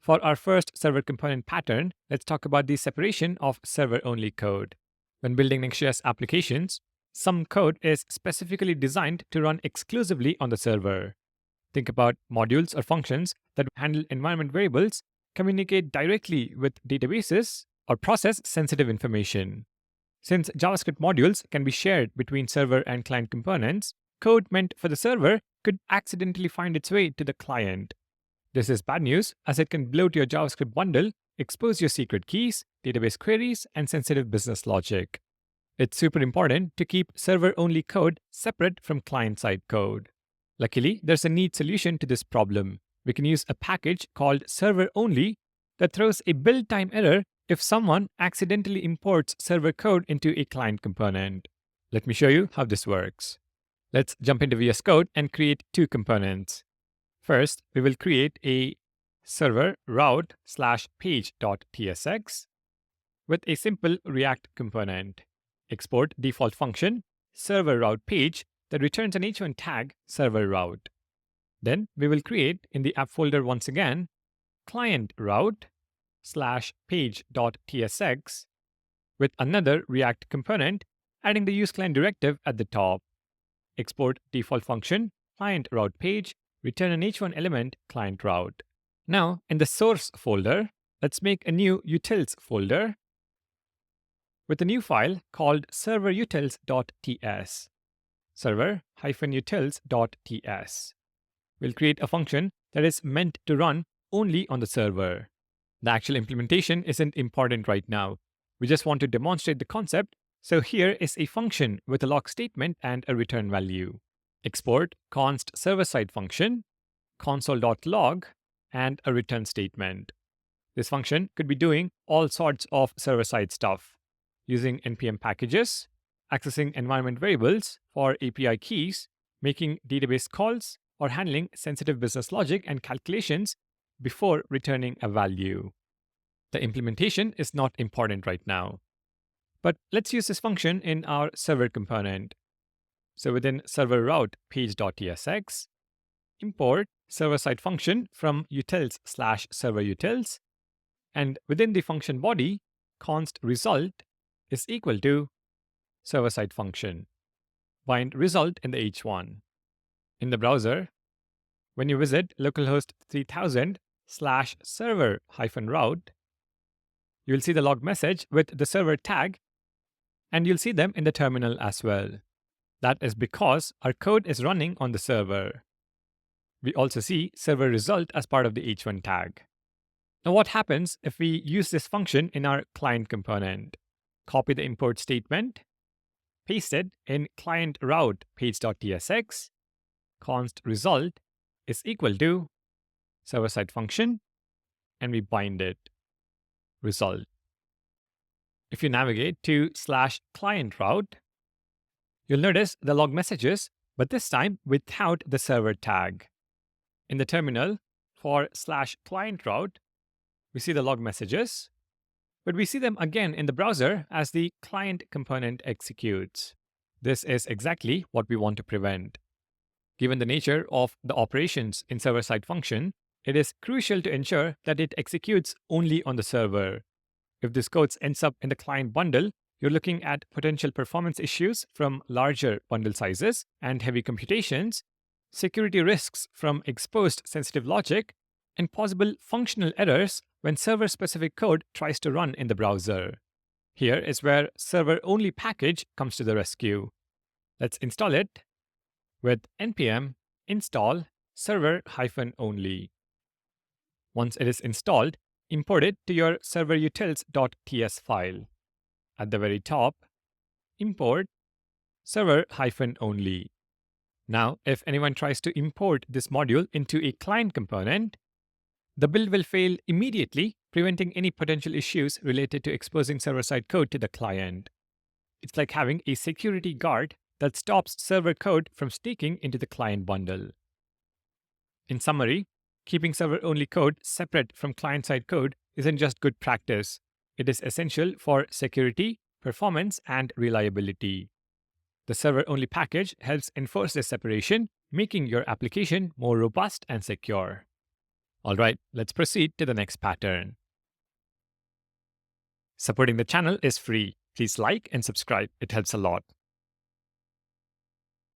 For our first server component pattern, let's talk about the separation of server-only code. When building Next.js applications, some code is specifically designed to run exclusively on the server. Think about modules or functions that handle environment variables, communicate directly with databases, or process sensitive information. Since JavaScript modules can be shared between server and client components, code meant for the server could accidentally find its way to the client. This is bad news, as it can bloat your JavaScript bundle, expose your secret keys, database queries, and sensitive business logic. It's super important to keep server-only code separate from client-side code. Luckily, there's a neat solution to this problem. We can use a package called server-only that throws a build time error if someone accidentally imports server code into a client component. Let me show you how this works. Let's jump into VS Code and create two components. First, we will create a server route/page.tsx with a simple React component. Export default function server route page that returns an h1 tag server route. Then we will create in the app folder once again client route/page.tsx with another React component, adding the useClient directive at the top. Export default function client route page, return an h1 element client route. Now in the source folder, let's make a new utils folder with a new file called serverutils.ts. server-utils.ts. We'll create a function that is meant to run only on the server. The actual implementation isn't important right now. We just want to demonstrate the concept, so here is a function with a log statement and a return value. Export const server-side function, console.log, and a return statement. This function could be doing all sorts of server-side stuff, using npm packages, accessing environment variables for API keys, making database calls, or handling sensitive business logic and calculations before returning a value. The implementation is not important right now. But let's use this function in our server component. So within server route page.tsx, import server-side function from utils/serverutils, and within the function body, const result is equal to server-side function. Bind result in the h1. In the browser, when you visit localhost 3000/server-route, you'll see the log message with the server tag, and you'll see them in the terminal as well. That is because our code is running on the server. We also see server result as part of the h1 tag. Now what happens if we use this function in our client component? Copy the import statement, paste it in client route page.tsx, const result is equal to server-side function, and we bind it, result. If you navigate to /client route, you'll notice the log messages, but this time without the server tag. In the terminal for /client route, we see the log messages, but we see them again in the browser as the client component executes. This is exactly what we want to prevent. Given the nature of the operations in server-side function, it is crucial to ensure that it executes only on the server. If this code ends up in the client bundle, you're looking at potential performance issues from larger bundle sizes and heavy computations, security risks from exposed sensitive logic, and possible functional errors when server-specific code tries to run in the browser. Here is where server-only package comes to the rescue. Let's install it with npm install server-only. Once it is installed, import it to your serverutils.ts file. At the very top, import server-only. Now, if anyone tries to import this module into a client component, the build will fail immediately, preventing any potential issues related to exposing server-side code to the client. It's like having a security guard that stops server code from sneaking into the client bundle. In summary, keeping server-only code separate from client-side code isn't just good practice. It is essential for security, performance, and reliability. The server-only package helps enforce this separation, making your application more robust and secure. Alright, let's proceed to the next pattern. Supporting the channel is free. Please like and subscribe, it helps a lot.